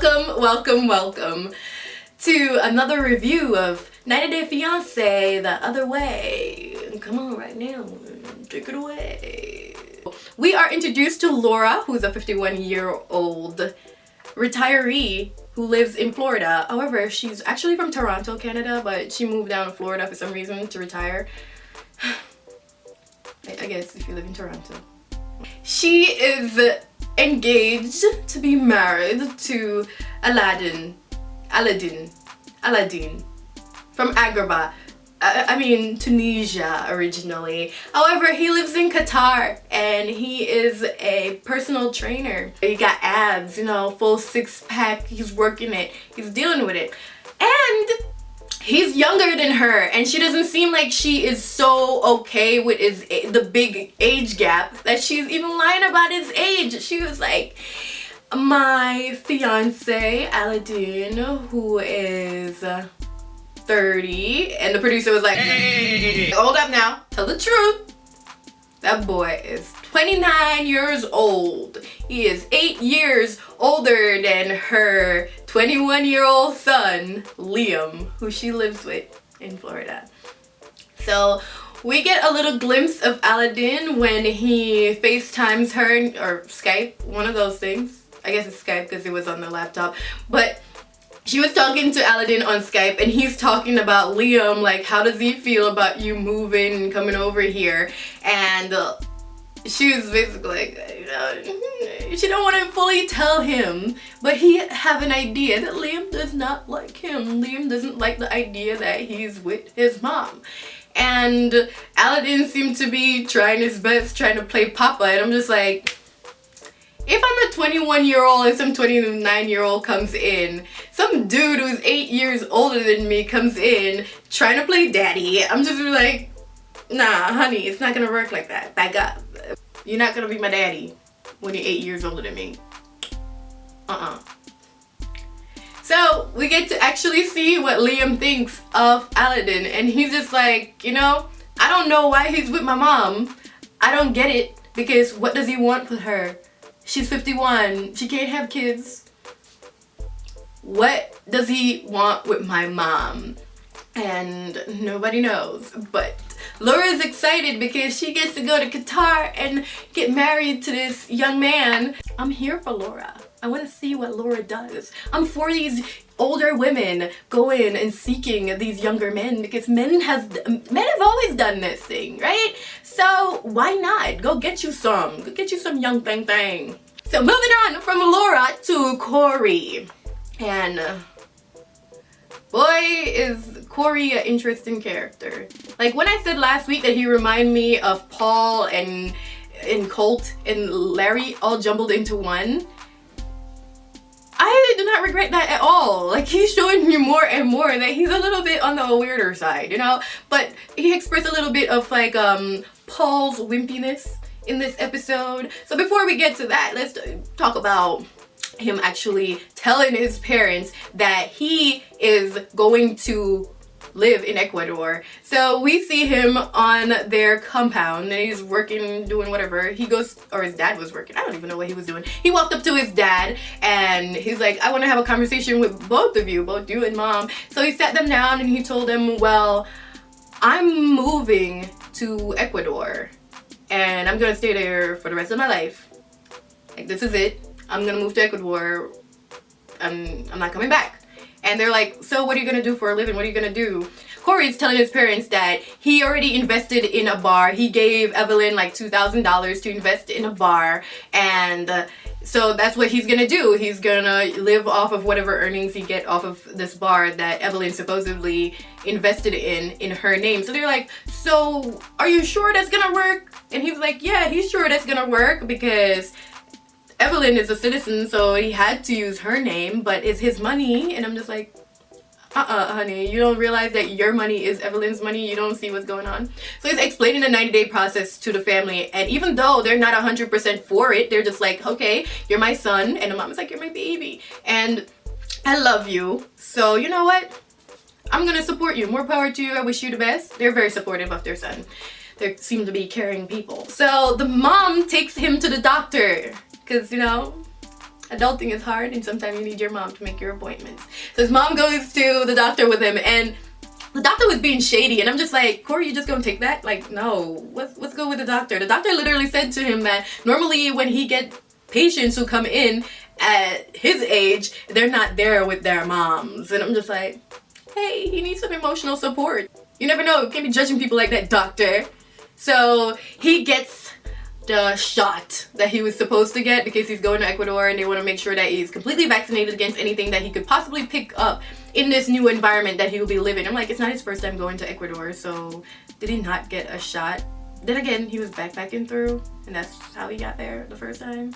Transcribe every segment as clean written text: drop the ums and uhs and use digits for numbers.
Welcome to another review of 90 Day Fiancé the other way. Come on right now, take it away. We are introduced to Laura, who's a 51-year-old retiree who lives in Florida. However, she's actually from Toronto, Canada, but she moved down to Florida for some reason to retire. I guess if you live in Toronto. She is engaged to be married to Aladin from Agrabah. Tunisia originally. However, he lives in Qatar and he is a personal trainer. He got abs, full six-pack. He's working it. He's dealing with it. And he's younger than her, and she doesn't seem like she is so okay with the big age gap that she's even lying about his age. She was like, my fiance, Aladin, who is 30, and the producer was like, hold up now, tell the truth. That boy is 29 years old. He is 8 years older than her 21-year-old son, Liam, who she lives with in Florida. So we get a little glimpse of Aladin when he FaceTimes her, or Skype, one of those things. I guess it's Skype because it was on the laptop. But she was talking to Aladin on Skype, and he's talking about Liam, like, how does he feel about you moving and coming over here? And she was basically like, she don't want to fully tell him, but he have an idea that Liam does not like him. Liam doesn't like the idea that he's with his mom. And Aladin seemed to be trying his best, trying to play Papa, and I'm just like, if I'm a 21-year-old and some 29-year-old comes in, some dude who's 8 years older than me comes in trying to play daddy, I'm just like, nah, honey, it's not gonna work like that. Back up. You're not gonna be my daddy when you're 8 years older than me. So we get to actually see what Liam thinks of Aladin, and he's just like, I don't know why he's with my mom. I don't get it, because what does he want with her? She's 51. She can't have kids. What does he want with my mom? And nobody knows. But Laura's excited because she gets to go to Qatar and get married to this young man. I'm here for Laura. I want to see what Laura does. I'm for these older women going and seeking these younger men, because men have always done this thing, right? So why not? Go get you some young thing. So moving on from Laura to Corey. And boy, is Corey an interesting character. Like when I said last week that he reminded me of Paul and Colt and Larry all jumbled into one, I do not regret that at all. Like, he's showing me more and more that he's a little bit on the weirder side, But he expressed a little bit of like Paul's wimpiness in this episode. So before we get to that, let's talk about him actually telling his parents that he is going to live in Ecuador. So we see him on their compound, and he's working, doing whatever. He goes, or his dad was working. I don't even know what he was doing. He walked up to his dad and he's like, I want to have a conversation with both you and mom. So he sat them down and he told them, well, I'm moving to Ecuador and I'm gonna stay there for the rest of my life. Like, this is it. I'm gonna move to Ecuador. I'm not coming back. And they're like, so what are you gonna do for a living? What are you gonna do? Corey's telling his parents that he already invested in a bar. He gave Evelin like $2,000 to invest in a bar, and so that's what he's gonna do. He's gonna live off of whatever earnings he get off of this bar that Evelin supposedly invested in her name. So they're like, so are you sure that's gonna work? And he's like, yeah, he's sure that's gonna work because Evelin is a citizen, so he had to use her name, but it's his money. And I'm just like, honey, you don't realize that your money is Evelin's money? You don't see what's going on? So he's explaining the 90-day process to the family, and even though they're not 100% for it, they're just like, okay, you're my son, and the mom is like, you're my baby, and I love you, so you know what? I'm gonna support you. More power to you. I wish you the best. They're very supportive of their son. They seem to be caring people. So the mom takes him to the doctor, because, you know, adulting is hard and sometimes you need your mom to make your appointments. So his mom goes to the doctor with him, and the doctor was being shady, and I'm just like, Corey, you just gonna take that? Like, no, let's go with the doctor. The doctor literally said to him that normally when he get patients who come in at his age, they're not there with their moms. And I'm just like, hey, he needs some emotional support. You never know, you can't be judging people like that, doctor. So he gets the shot that he was supposed to get because he's going to Ecuador and they want to make sure that he's completely vaccinated against anything that he could possibly pick up in this new environment that he will be living. I'm like, it's not his first time going to Ecuador, so did he not get a shot? Then again, he was backpacking through, and that's how he got there the first time.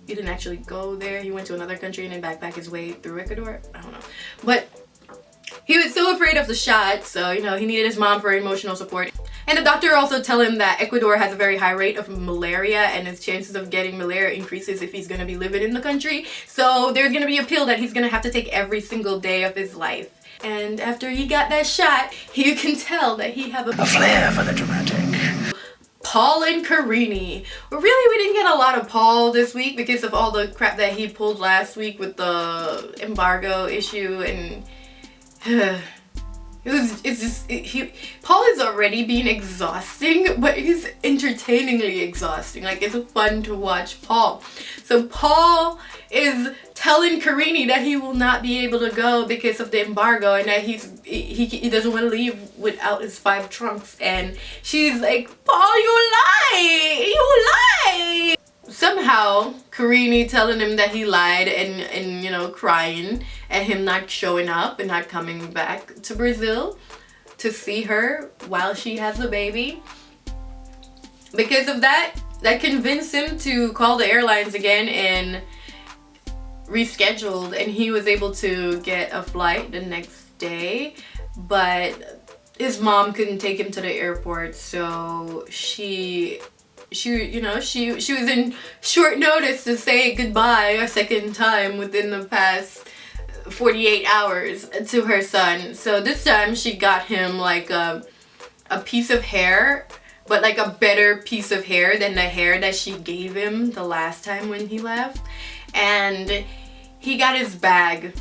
He didn't actually go there. He went to another country and then backpack his way through Ecuador. I don't know. But he was so afraid of the shot, so, you know, he needed his mom for emotional support. And the doctor also tell him that Ecuador has a very high rate of malaria and his chances of getting malaria increases if he's going to be living in the country. So there's going to be a pill that he's going to have to take every single day of his life. And after he got that shot, you can tell that he have a flair for the dramatic. Paul and Karine. Really, we didn't get a lot of Paul this week because of all the crap that he pulled last week with the embargo issue, and Paul is already being exhausting, but he's entertainingly exhausting. Like, it's fun to watch Paul. So Paul is telling Karine that he will not be able to go because of the embargo and that he doesn't want to leave without his 5 trunks. And she's like, Paul, you lie! Somehow, Karine telling him that he lied and you know, crying at him not showing up and not coming back to Brazil to see her while she has the baby. Because of that convinced him to call the airlines again and rescheduled, and he was able to get a flight the next day, but his mom couldn't take him to the airport, so she was in short notice to say goodbye a second time within the past 48 hours to her son. So this time she got him like a piece of hair, but like a better piece of hair than the hair that she gave him the last time when he left. And he got his bag.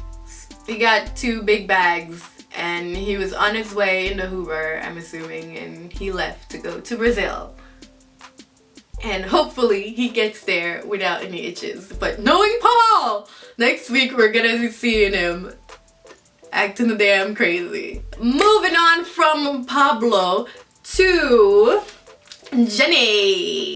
He got 2 big bags and he was on his way in the Hoover, I'm assuming, and he left to go to Brazil. And hopefully he gets there without any itches. But knowing Paul, next week we're gonna be seeing him acting damn crazy. Moving on from Pablo to Jenny.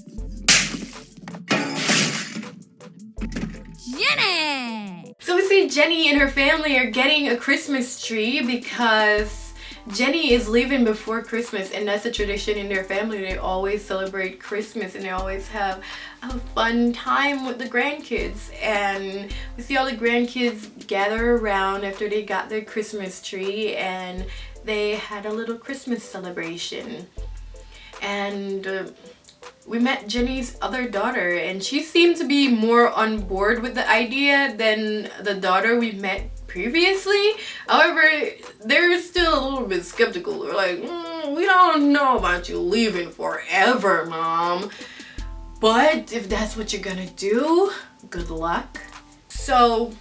So we see Jenny and her family are getting a Christmas tree because Jenny is leaving before Christmas, and that's a tradition in their family. They always celebrate Christmas and they always have a fun time with the grandkids. And we see all the grandkids gather around after they got their Christmas tree, and they had a little Christmas celebration. And we met Jenny's other daughter, and she seemed to be more on board with the idea than the daughter we met previously. However, they're still a little bit skeptical. They're like, we don't know about you leaving forever, Mom. But if that's what you're gonna do, good luck. So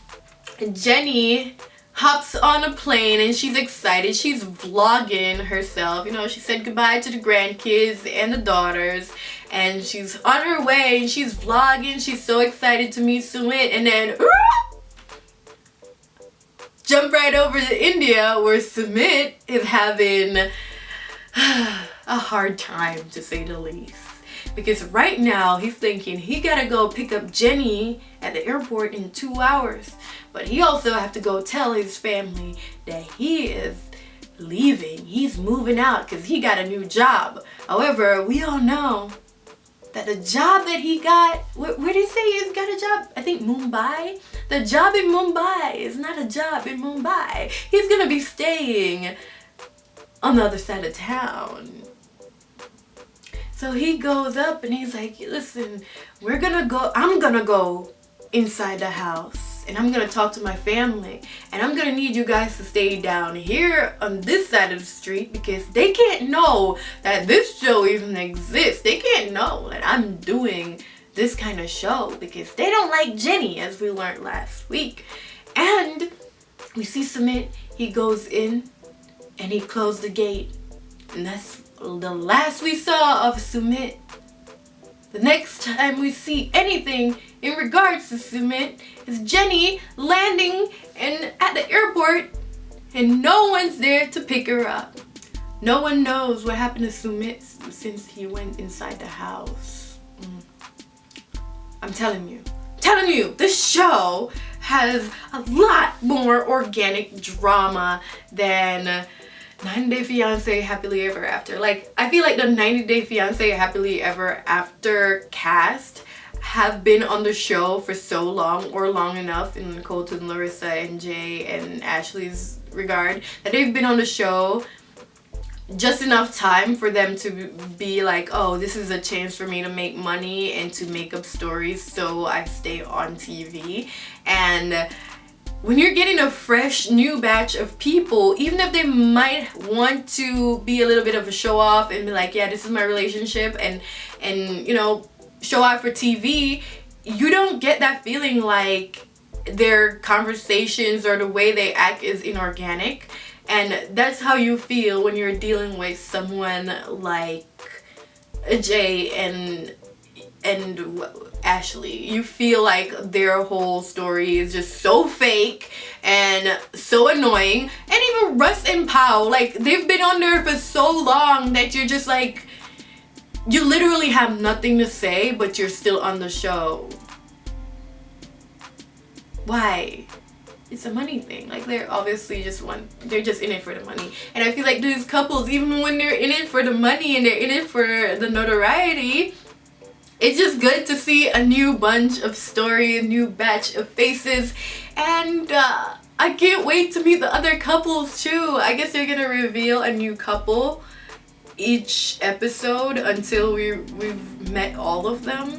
Jenny hops on a plane and she's excited. She's vlogging herself. You know, she said goodbye to the grandkids and the daughters, and she's on her way and she's vlogging. She's so excited to meet Sumit, and then jump right over to India, where Sumit is having a hard time, to say the least. Because right now he's thinking he gotta go pick up Jenny at the airport in 2 hours. But he also have to go tell his family that he is leaving. He's moving out because he got a new job. However, we all know that the job that he got, where did he say he's got a job? I think Mumbai. The job in Mumbai is not a job in Mumbai. He's gonna be staying on the other side of town. So he goes up and he's like, listen, I'm gonna go inside the house and I'm gonna talk to my family, and I'm gonna need you guys to stay down here on this side of the street because they can't know that this show even exists. They can't know that I'm doing this kind of show because they don't like Jenny, as we learned last week. And we see Sumit, he goes in and he closed the gate. And that's the last we saw of Sumit. The next time we see anything in regards to Sumit is Jenny landing at the airport and no one's there to pick her up. No one knows what happened to Sumit since he went inside the house. I'm telling you, this show has a lot more organic drama than 90 Day Fiancé Happily Ever After. Like, I feel like the 90 Day Fiancé Happily Ever After cast have been on the show for so long, or long enough in Colton, Larissa, and Jay and Ashley's regard, that they've been on the show just enough time for them to be like, oh, this is a chance for me to make money and to make up stories, so I stay on TV. And when you're getting a fresh new batch of people, even if they might want to be a little bit of a show off and be like, yeah, this is my relationship, and you know, show out for TV, you don't get that feeling like their conversations or the way they act is inorganic. And that's how you feel when you're dealing with someone like Jay and Ashley. You feel like their whole story is just so fake and so annoying. And even Russ and Pao, like, they've been on there for so long that you're just like, you literally have nothing to say, but you're still on the show. Why? It's a money thing. Like, they're obviously they're just in it for the money. And I feel like these couples, even when they're in it for the money and they're in it for the notoriety, it's just good to see a new bunch of story, a new batch of faces. And I can't wait to meet the other couples too. I guess they're gonna reveal a new couple each episode until we've met all of them.